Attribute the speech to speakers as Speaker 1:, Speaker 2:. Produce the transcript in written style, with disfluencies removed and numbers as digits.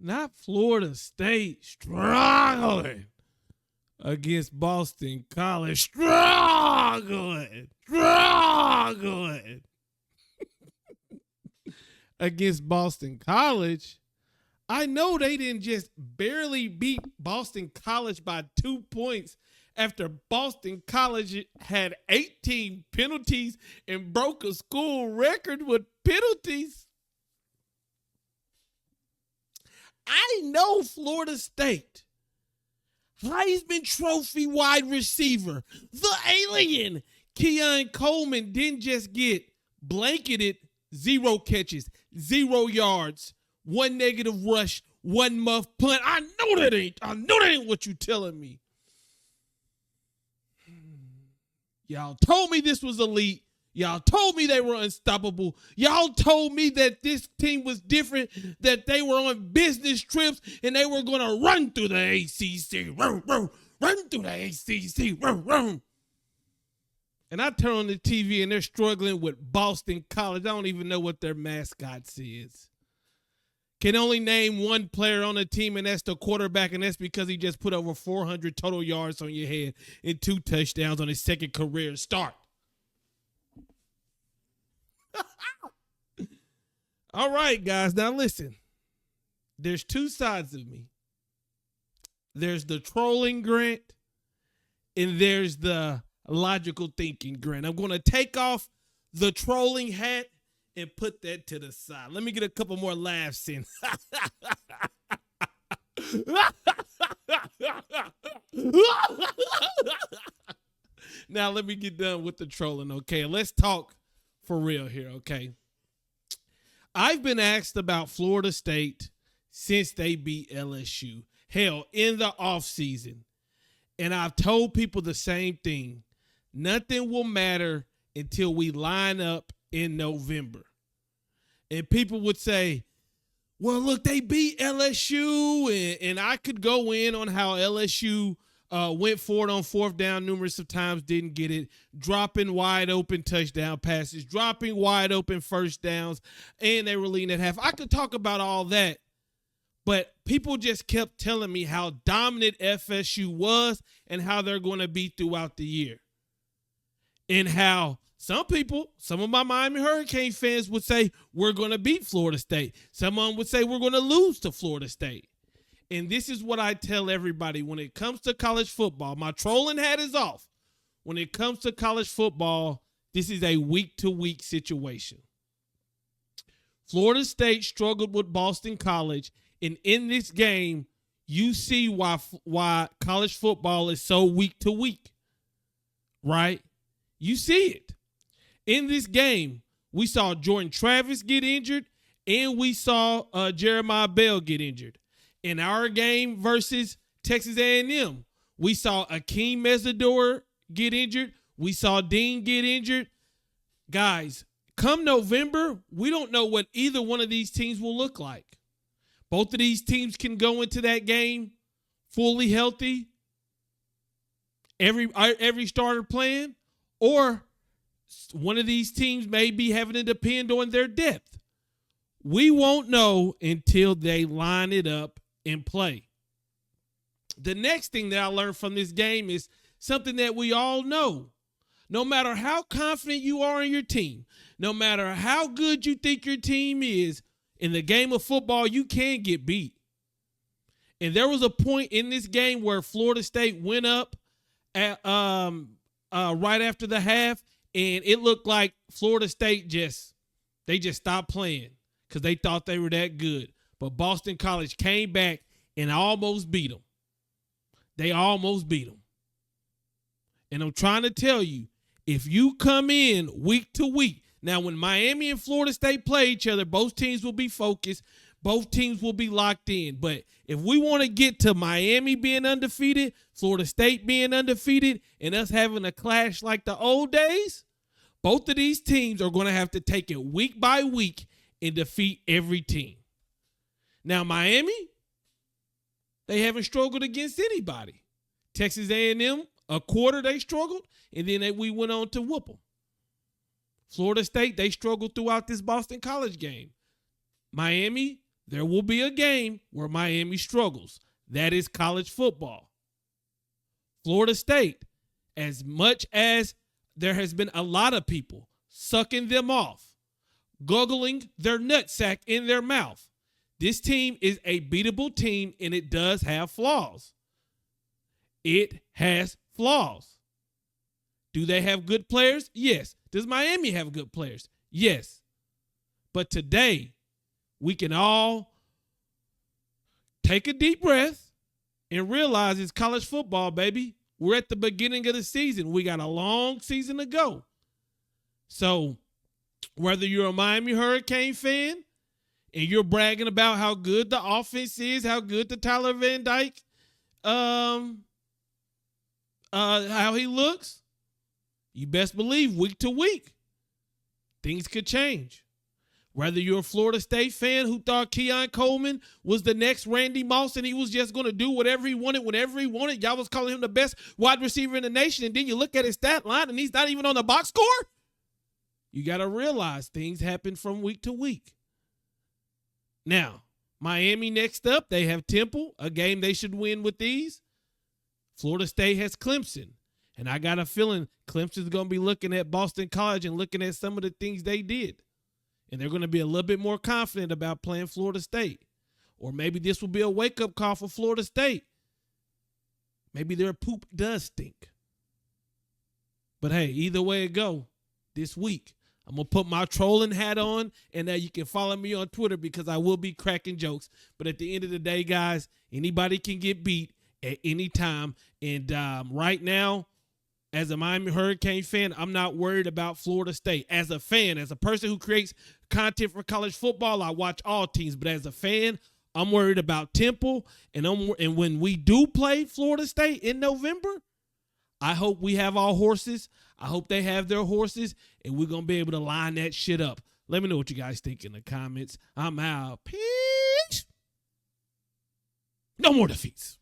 Speaker 1: not Florida State struggling against Boston College. Struggling against Boston College. I know they didn't just barely beat Boston College by 2 points after Boston College had 18 penalties and broke a school record with penalties. I know Florida State, Heisman Trophy wide receiver, the alien, Keon Coleman didn't just get blanketed 0 catches, 0 yards, 1 negative rush, 1 muff punt. I know that ain't what you telling me. Y'all told me this was elite. Y'all told me they were unstoppable. Y'all told me that this team was different, that they were on business trips and they were going to run through the ACC. Run through the ACC. And I turn on the TV and they're struggling with Boston College. I don't even know what their mascot is. Can only name one player on the team, and that's the quarterback, and that's because he just put over 400 total yards on your head and 2 touchdowns on his second career start. All right, guys. Now listen. There's 2 sides of me. There's the trolling Grant, and there's the logical thinking Grant. I'm going to take off the trolling hat and put that to the side. Let me get a couple more laughs in. Now let me get done with the trolling, okay? Let's talk for real here, okay? I've been asked about Florida State since they beat LSU. Hell, in the offseason. And I've told people the same thing. Nothing will matter until we line up in November. And people would say, well, look, they beat LSU. And I could go in on how LSU went for it on 4th down numerous of times, didn't get it, dropping wide open touchdown passes, dropping wide open first downs, and they were leading at half. I could talk about all that, but people just kept telling me how dominant FSU was and how they're going to be throughout the year. And how some of my Miami Hurricane fans would say, we're going to beat Florida State. Some of them would say, we're going to lose to Florida State. And this is what I tell everybody when it comes to college football. My trolling hat is off. When it comes to college football, this is a week-to-week situation. Florida State struggled with Boston College. And in this game, you see why college football is so week-to-week. Right? You see it. In this game, we saw Jordan Travis get injured, and we saw Jeremiah Bell get injured. In our game versus Texas A&M, we saw Akeem Mesidor get injured. We saw Dean get injured. Guys, come November, we don't know what either one of these teams will look like. Both of these teams can go into that game fully healthy, every starter playing, or one of these teams may be having to depend on their depth. We won't know until they line it up and play. The next thing that I learned from this game is something that we all know. No matter how confident you are in your team, no matter how good you think your team is, in the game of football, you can get beat. And there was a point in this game where Florida State went up at, right after the half, and it looked like Florida State just stopped playing because they thought they were that good. But Boston College came back and almost beat them. They almost beat them. And I'm trying to tell you, if you come in week to week, now when Miami and Florida State play each other, both teams will be focused. Both teams will be locked in. But if we want to get to Miami being undefeated, Florida State being undefeated, and us having a clash like the old days, both of these teams are going to have to take it week by week and defeat every team. Now, Miami, they haven't struggled against anybody. Texas A&M, a quarter they struggled, and then we went on to whoop them. Florida State, they struggled throughout this Boston College game. Miami, there will be a game where Miami struggles. That is college football. Florida State, as much as there has been a lot of people sucking them off, goggling their nutsack in their mouth, this team is a beatable team, and it does have flaws. It has flaws. Do they have good players? Yes. Does Miami have good players? Yes. But today, we can all take a deep breath and realize it's college football, baby. We're at the beginning of the season. We got a long season to go. So whether you're a Miami Hurricane fan and you're bragging about how good the offense is, how good the Tyler Van Dyke, how he looks, you best believe week to week, things could change. Whether you're a Florida State fan who thought Keon Coleman was the next Randy Moss and he was just going to do whatever he wanted, whenever he wanted, y'all was calling him the best wide receiver in the nation, and then you look at his stat line and he's not even on the box score, you got to realize things happen from week to week. Now, Miami next up, they have Temple, a game they should win with these. Florida State has Clemson, and I got a feeling Clemson's going to be looking at Boston College and looking at some of the things they did. And they're going to be a little bit more confident about playing Florida State. Or maybe this will be a wake-up call for Florida State. Maybe their poop does stink. But hey, either way it go, this week, I'm going to put my trolling hat on, and you can follow me on Twitter because I will be cracking jokes. But at the end of the day, guys, anybody can get beat at any time. And right now, as a Miami Hurricane fan, I'm not worried about Florida State. As a fan, as a person who creates content for college football, I watch all teams. But as a fan, I'm worried about Temple. And when we do play Florida State in November, I hope we have our horses. I hope they have their horses. And we're going to be able to line that shit up. Let me know what you guys think in the comments. I'm out. Peace. No more defeats.